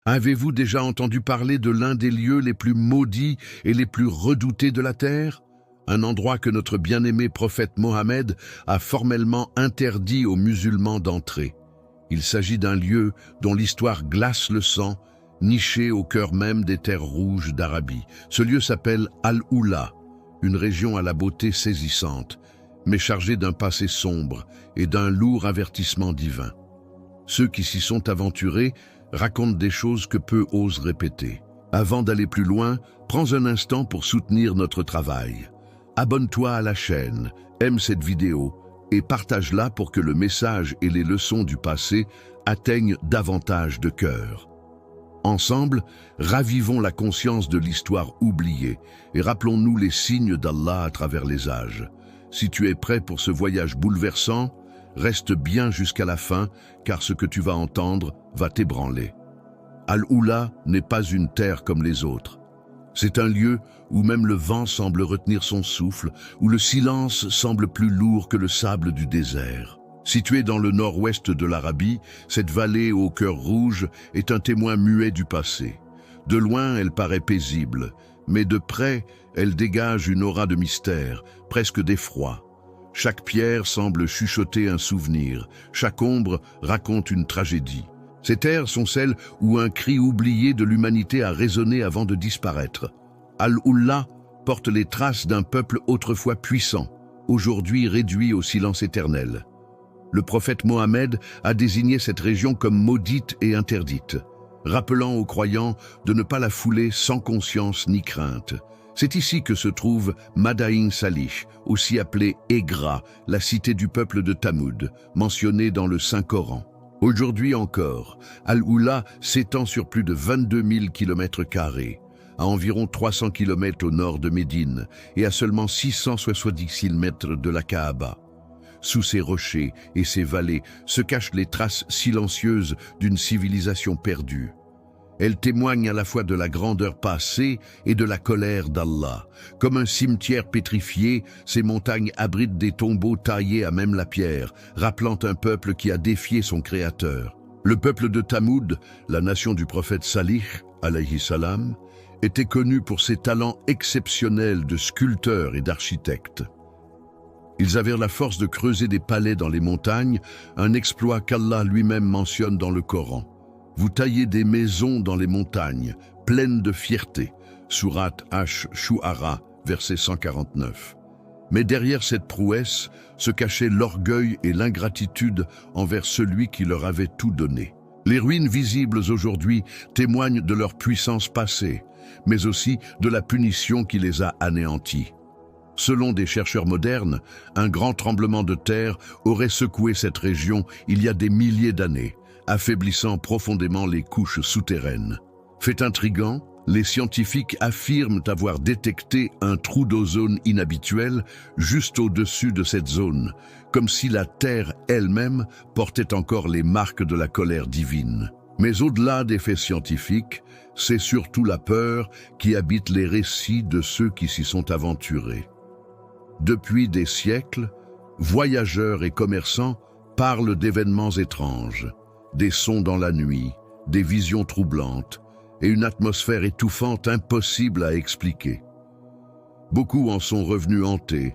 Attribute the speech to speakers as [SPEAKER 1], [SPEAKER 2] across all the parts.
[SPEAKER 1] Avez-vous déjà entendu parler de l'un des lieux les plus maudits et les plus redoutés de la terre? Un endroit que notre bien-aimé prophète Mohammed a formellement interdit aux musulmans d'entrer. Il s'agit d'un lieu dont l'histoire glace le sang, niché au cœur même des terres rouges d'Arabie. Ce lieu s'appelle Al-Oula, une région à la beauté saisissante, mais chargée d'un passé sombre et d'un lourd avertissement divin. Ceux qui s'y sont aventurés racontent des choses que peu osent répéter. Avant d'aller plus loin, prends un instant pour soutenir notre travail. Abonne-toi à la chaîne, aime cette vidéo et partage-la pour que le message et les leçons du passé atteignent davantage de cœurs. Ensemble, ravivons la conscience de l'histoire oubliée et rappelons-nous les signes d'Allah à travers les âges. Si tu es prêt pour ce voyage bouleversant, reste bien jusqu'à la fin, car ce que tu vas entendre va t'ébranler. Al-Oula n'est pas une terre comme les autres. C'est un lieu où même le vent semble retenir son souffle, où le silence semble plus lourd que le sable du désert. Située dans le nord-ouest de l'Arabie, cette vallée au cœur rouge est un témoin muet du passé. De loin, elle paraît paisible, mais de près, elle dégage une aura de mystère, presque d'effroi. Chaque pierre semble chuchoter un souvenir, chaque ombre raconte une tragédie. Ces terres sont celles où un cri oublié de l'humanité a résonné avant de disparaître. Al-Oula porte les traces d'un peuple autrefois puissant, aujourd'hui réduit au silence éternel. Le prophète Mohammed a désigné cette région comme maudite et interdite, rappelant aux croyants de ne pas la fouler sans conscience ni crainte. C'est ici que se trouve Madain Salih, aussi appelée Egra, la cité du peuple de Tamoud, mentionnée dans le Saint-Coran. Aujourd'hui encore, Al-Oula s'étend sur plus de 22 000 km², à environ 300 km au nord de Médine et à seulement 670 km de la Kaaba. Sous ces rochers et ces vallées se cachent les traces silencieuses d'une civilisation perdue. Elles témoignent à la fois de la grandeur passée et de la colère d'Allah. Comme un cimetière pétrifié, ces montagnes abritent des tombeaux taillés à même la pierre, rappelant un peuple qui a défié son créateur. Le peuple de Tamoud, la nation du prophète Salih, alayhi salam, était connu pour ses talents exceptionnels de sculpteurs et d'architectes. Ils avaient la force de creuser des palais dans les montagnes, un exploit qu'Allah lui-même mentionne dans le Coran. Vous taillez des maisons dans les montagnes, pleines de fierté. Sourate Ash-Shu'ara, verset 149. Mais derrière cette prouesse se cachait l'orgueil et l'ingratitude envers celui qui leur avait tout donné. Les ruines visibles aujourd'hui témoignent de leur puissance passée, mais aussi de la punition qui les a anéantis. Selon des chercheurs modernes, un grand tremblement de terre aurait secoué cette région il y a des milliers d'années, affaiblissant profondément les couches souterraines. Fait intriguant, les scientifiques affirment avoir détecté un trou d'ozone inhabituel juste au-dessus de cette zone, comme si la Terre elle-même portait encore les marques de la colère divine. Mais au-delà des faits scientifiques, c'est surtout la peur qui habite les récits de ceux qui s'y sont aventurés. Depuis des siècles, voyageurs et commerçants parlent d'événements étranges, des sons dans la nuit, des visions troublantes et une atmosphère étouffante impossible à expliquer. Beaucoup en sont revenus hantés,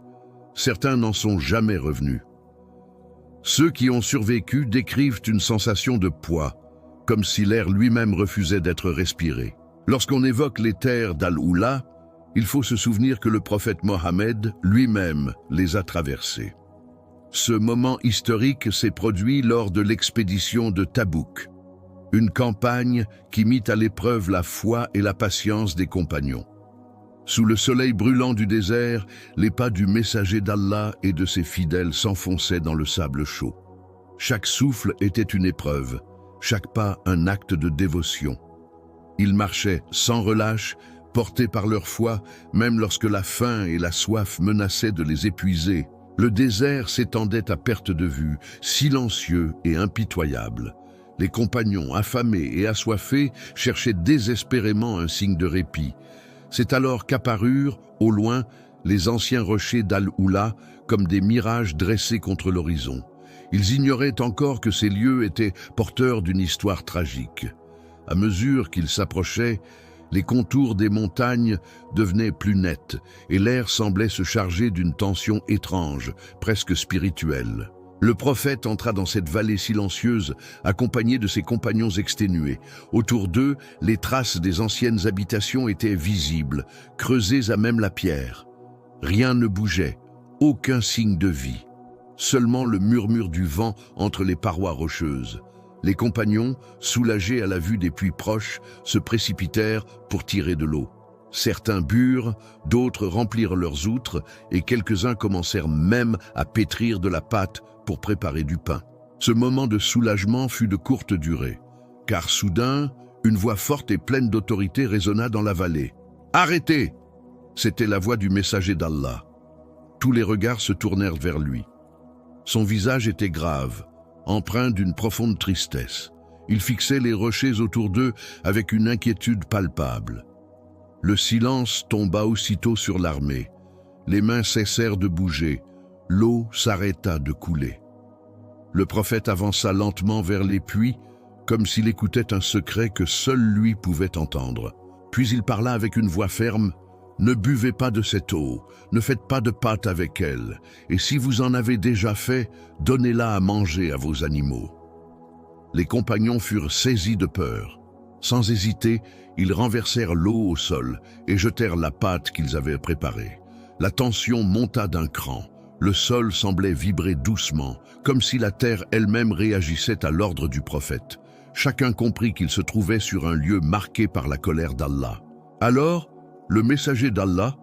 [SPEAKER 1] certains n'en sont jamais revenus. Ceux qui ont survécu décrivent une sensation de poids, comme si l'air lui-même refusait d'être respiré. Lorsqu'on évoque les terres d'Al-Oula, il faut se souvenir que le prophète Mohammed lui-même les a traversées. Ce moment historique s'est produit lors de l'expédition de Tabouk, une campagne qui mit à l'épreuve la foi et la patience des compagnons. Sous le soleil brûlant du désert, les pas du messager d'Allah et de ses fidèles s'enfonçaient dans le sable chaud. Chaque souffle était une épreuve, chaque pas un acte de dévotion. Ils marchaient sans relâche, portés par leur foi, même lorsque la faim et la soif menaçaient de les épuiser. Le désert s'étendait à perte de vue, silencieux et impitoyable. Les compagnons, affamés et assoiffés, cherchaient désespérément un signe de répit. C'est alors qu'apparurent, au loin, les anciens rochers d'Al-Oula comme des mirages dressés contre l'horizon. Ils ignoraient encore que ces lieux étaient porteurs d'une histoire tragique. À mesure qu'ils s'approchaient, les contours des montagnes devenaient plus nets et l'air semblait se charger d'une tension étrange, presque spirituelle. Le prophète entra dans cette vallée silencieuse, accompagné de ses compagnons exténués. Autour d'eux, les traces des anciennes habitations étaient visibles, creusées à même la pierre. Rien ne bougeait, aucun signe de vie. Seulement le murmure du vent entre les parois rocheuses. Les compagnons, soulagés à la vue des puits proches, se précipitèrent pour tirer de l'eau. Certains burent, d'autres remplirent leurs outres et quelques-uns commencèrent même à pétrir de la pâte pour préparer du pain. Ce moment de soulagement fut de courte durée, car soudain, une voix forte et pleine d'autorité résonna dans la vallée. « Arrêtez !» C'était la voix du messager d'Allah. Tous les regards se tournèrent vers lui. Son visage était grave, empreint d'une profonde tristesse. Il fixait les rochers autour d'eux avec une inquiétude palpable. Le silence tomba aussitôt sur l'armée. Les mains cessèrent de bouger. L'eau s'arrêta de couler. Le prophète avança lentement vers les puits, comme s'il écoutait un secret que seul lui pouvait entendre. Puis il parla avec une voix ferme. « Ne buvez pas de cette eau, ne faites pas de pâte avec elle, et si vous en avez déjà fait, donnez-la à manger à vos animaux. » Les compagnons furent saisis de peur. Sans hésiter, ils renversèrent l'eau au sol et jetèrent la pâte qu'ils avaient préparée. La tension monta d'un cran. Le sol semblait vibrer doucement, comme si la terre elle-même réagissait à l'ordre du prophète. Chacun comprit qu'il se trouvait sur un lieu marqué par la colère d'Allah. Alors, le messager d'Allah,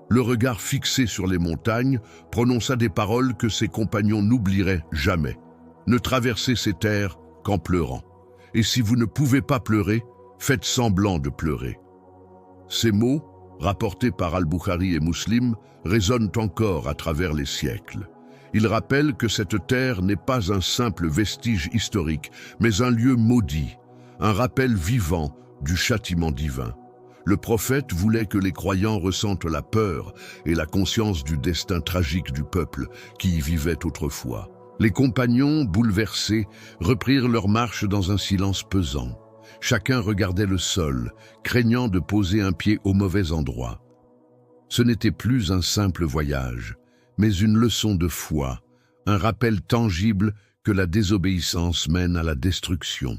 [SPEAKER 1] le regard fixé sur les montagnes, prononça des paroles que ses compagnons n'oublieraient jamais. « Ne traversez ces terres qu'en pleurant. Et si vous ne pouvez pas pleurer, faites semblant de pleurer. » Ces mots, rapportés par Al-Bukhari et Muslim, résonnent encore à travers les siècles. Ils rappellent que cette terre n'est pas un simple vestige historique, mais un lieu maudit, un rappel vivant du châtiment divin. Le prophète voulait que les croyants ressentent la peur et la conscience du destin tragique du peuple qui y vivait autrefois. Les compagnons, bouleversés, reprirent leur marche dans un silence pesant. Chacun regardait le sol, craignant de poser un pied au mauvais endroit. Ce n'était plus un simple voyage, mais une leçon de foi, un rappel tangible que la désobéissance mène à la destruction.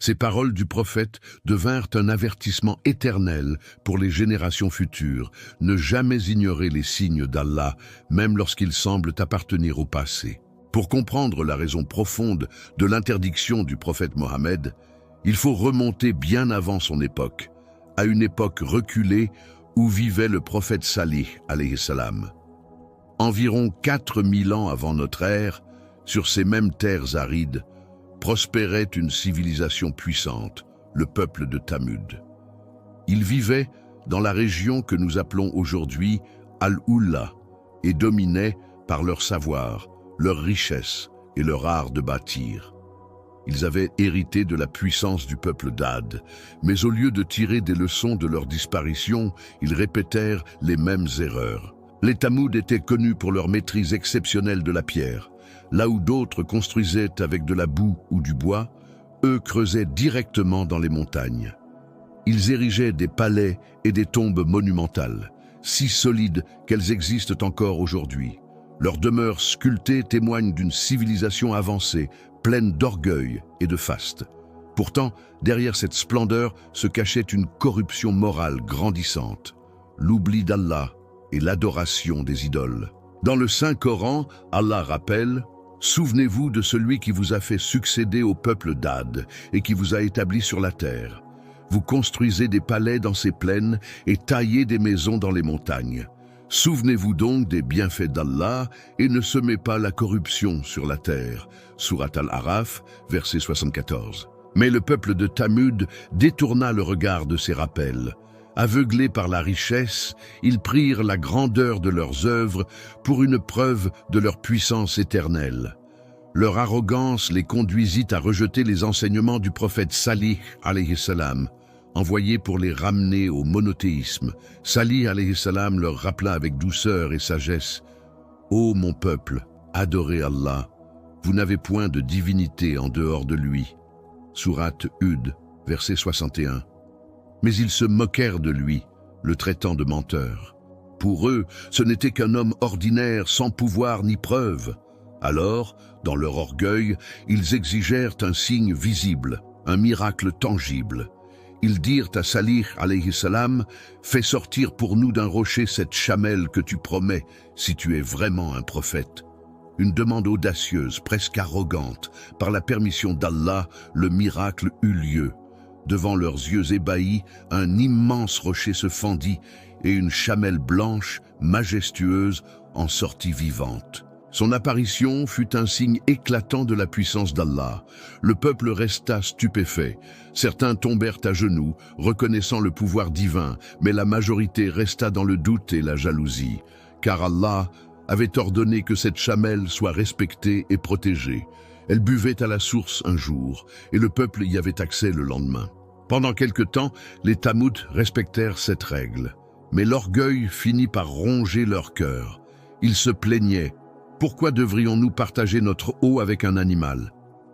[SPEAKER 1] Ces paroles du prophète devinrent un avertissement éternel pour les générations futures, ne jamais ignorer les signes d'Allah, même lorsqu'ils semblent appartenir au passé. Pour comprendre la raison profonde de l'interdiction du prophète Mohammed, il faut remonter bien avant son époque, à une époque reculée où vivait le prophète Salih, alayhi salam. Environ 4000 ans avant notre ère, sur ces mêmes terres arides, prospérait une civilisation puissante, le peuple de Thamud. Ils vivaient dans la région que nous appelons aujourd'hui Al-Ulla et dominaient par leur savoir, leur richesse et leur art de bâtir. Ils avaient hérité de la puissance du peuple d'Ad, mais au lieu de tirer des leçons de leur disparition, ils répétèrent les mêmes erreurs. Les Thamud étaient connus pour leur maîtrise exceptionnelle de la pierre. Là où d'autres construisaient avec de la boue ou du bois, eux creusaient directement dans les montagnes. Ils érigeaient des palais et des tombes monumentales, si solides qu'elles existent encore aujourd'hui. Leurs demeures sculptées témoignent d'une civilisation avancée, pleine d'orgueil et de faste. Pourtant, derrière cette splendeur se cachait une corruption morale grandissante, l'oubli d'Allah et l'adoration des idoles. Dans le Saint-Coran, Allah rappelle « Souvenez-vous de celui qui vous a fait succéder au peuple d'Ad et qui vous a établi sur la terre. Vous construisez des palais dans ces plaines et taillez des maisons dans les montagnes. Souvenez-vous donc des bienfaits d'Allah et ne semez pas la corruption sur la terre. » Surat Al-Araf, verset 74. Mais le peuple de Thamud détourna le regard de ces rappels. Aveuglés par la richesse, ils prirent la grandeur de leurs œuvres pour une preuve de leur puissance éternelle. Leur arrogance les conduisit à rejeter les enseignements du prophète Salih, alayhi salam, envoyé pour les ramener au monothéisme. Salih, alayhi salam, leur rappela avec douceur et sagesse « Ô mon peuple, adorez Allah, vous n'avez point de divinité en dehors de lui. » Sourate Hud, verset 61. Mais ils se moquèrent de lui, le traitant de menteur. Pour eux, ce n'était qu'un homme ordinaire, sans pouvoir ni preuve. Alors, dans leur orgueil, ils exigèrent un signe visible, un miracle tangible. Ils dirent à Salih alayhi salam, « Fais sortir pour nous d'un rocher cette chamelle que tu promets, si tu es vraiment un prophète. » Une demande audacieuse, presque arrogante. Par la permission d'Allah, le miracle eut lieu. Devant leurs yeux ébahis, un immense rocher se fendit et une chamelle blanche, majestueuse, en sortit vivante. Son apparition fut un signe éclatant de la puissance d'Allah. Le peuple resta stupéfait. Certains tombèrent à genoux, reconnaissant le pouvoir divin, mais la majorité resta dans le doute et la jalousie. Car Allah avait ordonné que cette chamelle soit respectée et protégée. Elle buvait à la source un jour, et le peuple y avait accès le lendemain. Pendant quelque temps, les Tamoud respectèrent cette règle. Mais l'orgueil finit par ronger leur cœur. Ils se plaignaient. Pourquoi devrions-nous partager notre eau avec un animal?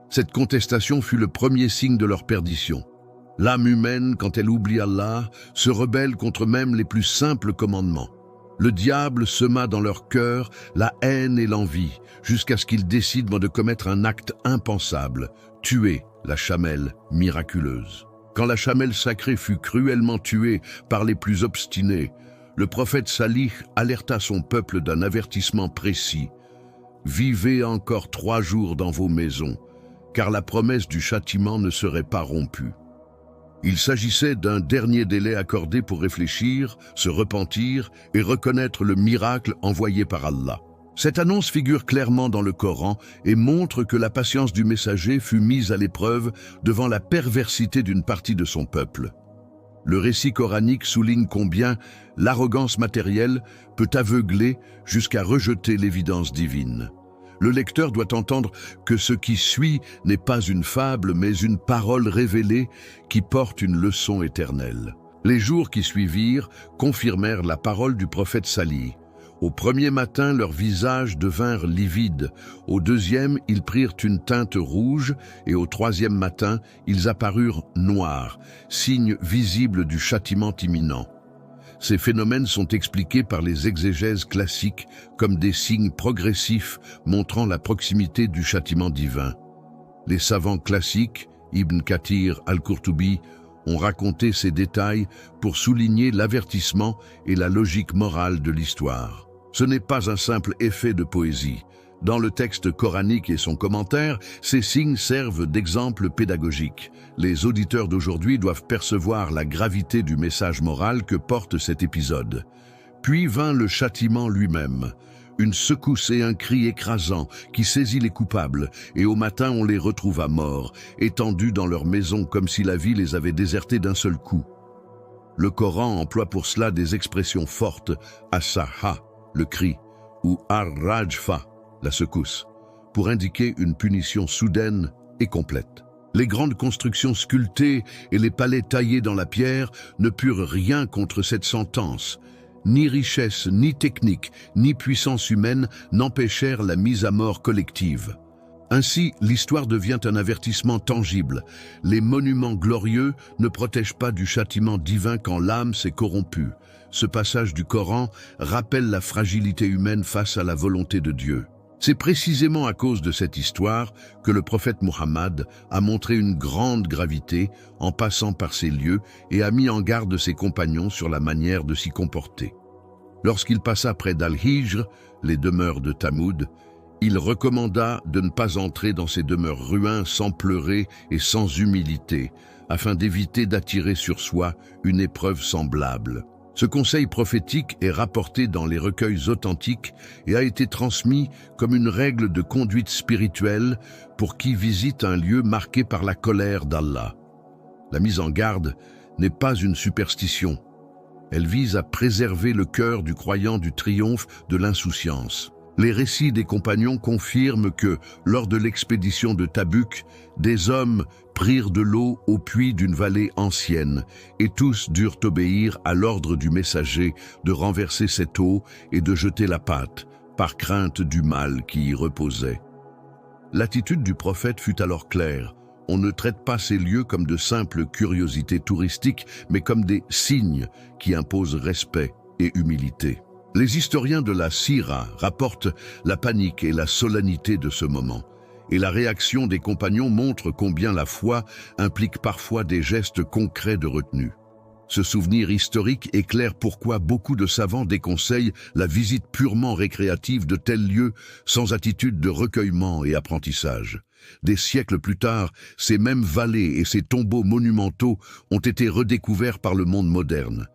[SPEAKER 1] Cette contestation fut le premier signe de leur perdition. L'âme humaine, quand elle oublie Allah, se rebelle contre même les plus simples commandements. Le diable sema dans leur cœur la haine et l'envie, jusqu'à ce qu'ils décident de commettre un acte impensable, tuer la chamelle miraculeuse. Quand la chamelle sacrée fut cruellement tuée par les plus obstinés, le prophète Salih alerta son peuple d'un avertissement précis. « Vivez encore 3 jours dans vos maisons, car la promesse du châtiment ne serait pas rompue. » Il s'agissait d'un dernier délai accordé pour réfléchir, se repentir et reconnaître le miracle envoyé par Allah. Cette annonce figure clairement dans le Coran et montre que la patience du messager fut mise à l'épreuve devant la perversité d'une partie de son peuple. Le récit coranique souligne combien l'arrogance matérielle peut aveugler jusqu'à rejeter l'évidence divine. Le lecteur doit entendre que ce qui suit n'est pas une fable, mais une parole révélée qui porte une leçon éternelle. Les jours qui suivirent confirmèrent la parole du prophète Salih. Au premier matin, leurs visages devinrent livides. Au deuxième, ils prirent une teinte rouge. Et au troisième matin, ils apparurent noirs, signe visible du châtiment imminent. Ces phénomènes sont expliqués par les exégèses classiques comme des signes progressifs montrant la proximité du châtiment divin. Les savants classiques, Ibn Kathir, Al-Qurtubi, ont raconté ces détails pour souligner l'avertissement et la logique morale de l'histoire. Ce n'est pas un simple effet de poésie. Dans le texte coranique et son commentaire, ces signes servent d'exemple pédagogique. Les auditeurs d'aujourd'hui doivent percevoir la gravité du message moral que porte cet épisode. Puis vint le châtiment lui-même, une secousse et un cri écrasant qui saisit les coupables, et au matin on les retrouva morts, étendus dans leur maison comme si la vie les avait désertés d'un seul coup. Le Coran emploie pour cela des expressions fortes, as-saha, le cri, ou ar-rajfa, la secousse, pour indiquer une punition soudaine et complète. Les grandes constructions sculptées et les palais taillés dans la pierre ne purent rien contre cette sentence. Ni richesse, ni technique, ni puissance humaine n'empêchèrent la mise à mort collective. Ainsi, l'histoire devient un avertissement tangible. Les monuments glorieux ne protègent pas du châtiment divin quand l'âme s'est corrompue. Ce passage du Coran rappelle la fragilité humaine face à la volonté de Dieu. C'est précisément à cause de cette histoire que le prophète Muhammad a montré une grande gravité en passant par ces lieux et a mis en garde ses compagnons sur la manière de s'y comporter. Lorsqu'il passa près d'Al-Hijr, les demeures de Tamoud, il recommanda de ne pas entrer dans ces demeures ruins sans pleurer et sans humilité, afin d'éviter d'attirer sur soi une épreuve semblable. Ce conseil prophétique est rapporté dans les recueils authentiques et a été transmis comme une règle de conduite spirituelle pour qui visite un lieu marqué par la colère d'Allah. La mise en garde n'est pas une superstition. Elle vise à préserver le cœur du croyant du triomphe de l'insouciance. Les récits des compagnons confirment que, lors de l'expédition de Tabuk, des hommes prirent de l'eau au puits d'une vallée ancienne, et tous durent obéir à l'ordre du messager de renverser cette eau et de jeter la pâte, par crainte du mal qui y reposait. L'attitude du prophète fut alors claire. On ne traite pas ces lieux comme de simples curiosités touristiques, mais comme des signes qui imposent respect et humilité. Les historiens de la Sira rapportent la panique et la solennité de ce moment, et la réaction des compagnons montre combien la foi implique parfois des gestes concrets de retenue. Ce souvenir historique éclaire pourquoi beaucoup de savants déconseillent la visite purement récréative de tels lieux sans attitude de recueillement et apprentissage. Des siècles plus tard, ces mêmes vallées et ces tombeaux monumentaux ont été redécouverts par le monde moderne.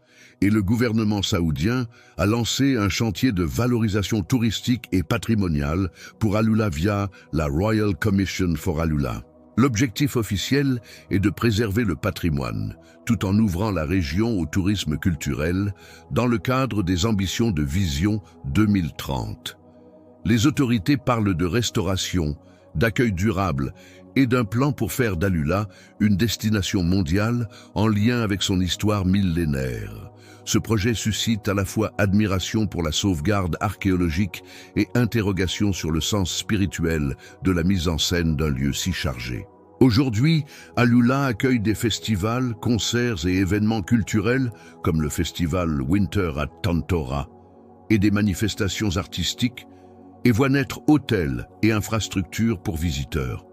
[SPEAKER 1] Et le gouvernement saoudien a lancé un chantier de valorisation touristique et patrimoniale pour Alula via la Royal Commission for Alula. L'objectif officiel est de préserver le patrimoine, tout en ouvrant la région au tourisme culturel dans le cadre des ambitions de Vision 2030. Les autorités parlent de restauration, d'accueil durable et d'un plan pour faire d'Alula une destination mondiale en lien avec son histoire millénaire. Ce projet suscite à la fois admiration pour la sauvegarde archéologique et interrogation sur le sens spirituel de la mise en scène d'un lieu si chargé. Aujourd'hui, Alula accueille des festivals, concerts et événements culturels comme le festival Winter at Tantora et des manifestations artistiques et voit naître hôtels et infrastructures pour visiteurs.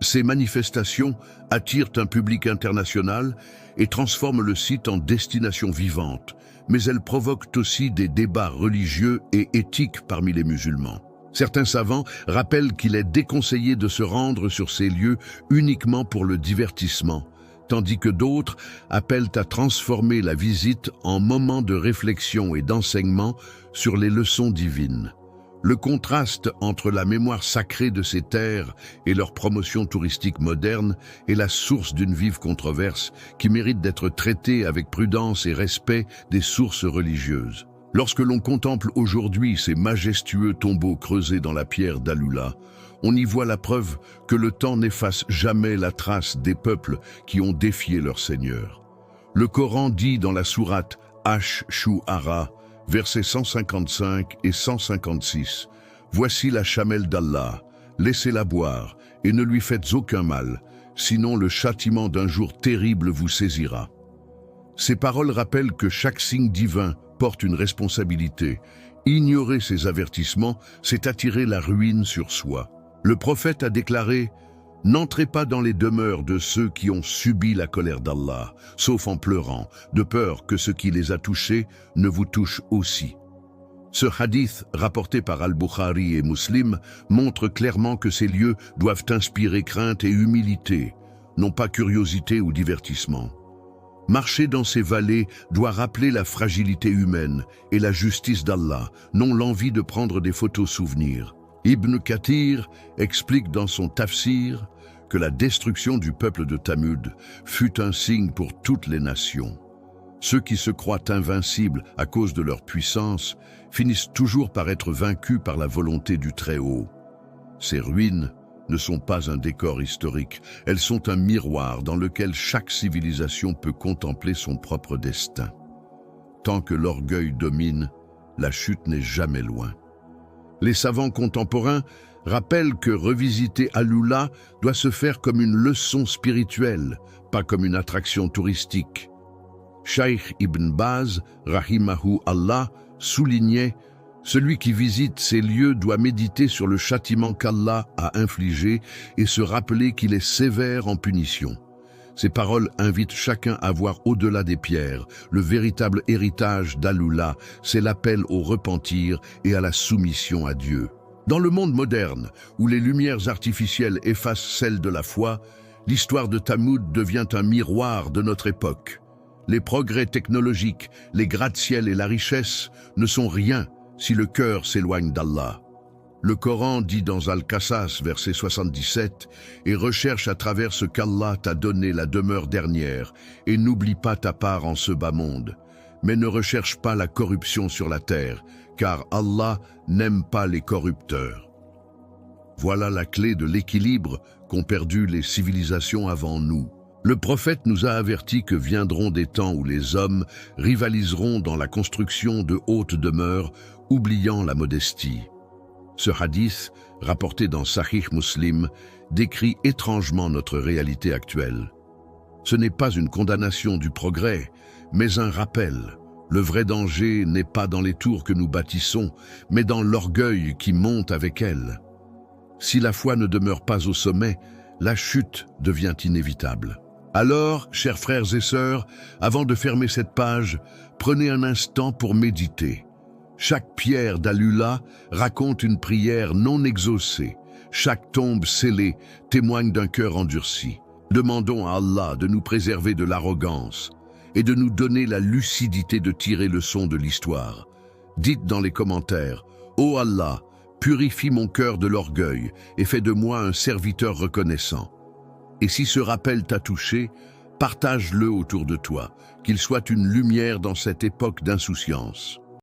[SPEAKER 1] Ces manifestations attirent un public international et transforment le site en destination vivante, mais elles provoquent aussi des débats religieux et éthiques parmi les musulmans. Certains savants rappellent qu'il est déconseillé de se rendre sur ces lieux uniquement pour le divertissement, tandis que d'autres appellent à transformer la visite en moment de réflexion et d'enseignement sur les leçons divines. Le contraste entre la mémoire sacrée de ces terres et leur promotion touristique moderne est la source d'une vive controverse qui mérite d'être traitée avec prudence et respect des sources religieuses. Lorsque l'on contemple aujourd'hui ces majestueux tombeaux creusés dans la pierre d'Alula, on y voit la preuve que le temps n'efface jamais la trace des peuples qui ont défié leur Seigneur. Le Coran dit dans la sourate Ash-Shu'ara, versets 155 et 156, « Voici la chamelle d'Allah, laissez-la boire et ne lui faites aucun mal, sinon le châtiment d'un jour terrible vous saisira. » Ces paroles rappellent que chaque signe divin porte une responsabilité. Ignorer ces avertissements, c'est attirer la ruine sur soi. Le prophète a déclaré « N'entrez pas dans les demeures de ceux qui ont subi la colère d'Allah, sauf en pleurant, de peur que ce qui les a touchés ne vous touche aussi. » Ce hadith, rapporté par Al-Bukhari et Muslim, montre clairement que ces lieux doivent inspirer crainte et humilité, non pas curiosité ou divertissement. Marcher dans ces vallées doit rappeler la fragilité humaine et la justice d'Allah, non l'envie de prendre des photos souvenirs. Ibn Kathir explique dans son tafsir que la destruction du peuple de Thamud fut un signe pour toutes les nations. Ceux qui se croient invincibles à cause de leur puissance finissent toujours par être vaincus par la volonté du Très-Haut. Ces ruines ne sont pas un décor historique, elles sont un miroir dans lequel chaque civilisation peut contempler son propre destin. Tant que l'orgueil domine, la chute n'est jamais loin. Les savants contemporains rappellent que revisiter Alula doit se faire comme une leçon spirituelle, pas comme une attraction touristique. Shaykh Ibn Baz, rahimahu Allah, soulignait « Celui qui visite ces lieux doit méditer sur le châtiment qu'Allah a infligé et se rappeler qu'il est sévère en punition. » Ces paroles invitent chacun à voir au-delà des pierres. Le véritable héritage d'Alula, c'est l'appel au repentir et à la soumission à Dieu. Dans le monde moderne, où les lumières artificielles effacent celles de la foi, l'histoire de Thamud devient un miroir de notre époque. Les progrès technologiques, les gratte-ciel et la richesse ne sont rien si le cœur s'éloigne d'Allah. Le Coran dit dans Al-Qasas, verset 77, « Et recherche à travers ce qu'Allah t'a donné la demeure dernière, et n'oublie pas ta part en ce bas monde. Mais ne recherche pas la corruption sur la terre, car Allah n'aime pas les corrupteurs. » Voilà la clé de l'équilibre qu'ont perdu les civilisations avant nous. Le prophète nous a averti que viendront des temps où les hommes rivaliseront dans la construction de hautes demeures, oubliant la modestie. Ce hadith, rapporté dans Sahih Muslim, décrit étrangement notre réalité actuelle. Ce n'est pas une condamnation du progrès, mais un rappel. Le vrai danger n'est pas dans les tours que nous bâtissons, mais dans l'orgueil qui monte avec elles. Si la foi ne demeure pas au sommet, la chute devient inévitable. Alors, chers frères et sœurs, avant de fermer cette page, prenez un instant pour méditer. Chaque pierre d'Alula raconte une prière non exaucée. Chaque tombe scellée témoigne d'un cœur endurci. Demandons à Allah de nous préserver de l'arrogance et de nous donner la lucidité de tirer leçon de l'histoire. Dites dans les commentaires, « Ô Allah, purifie mon cœur de l'orgueil et fais de moi un serviteur reconnaissant. » Et si ce rappel t'a touché, partage-le autour de toi, qu'il soit une lumière dans cette époque d'insouciance.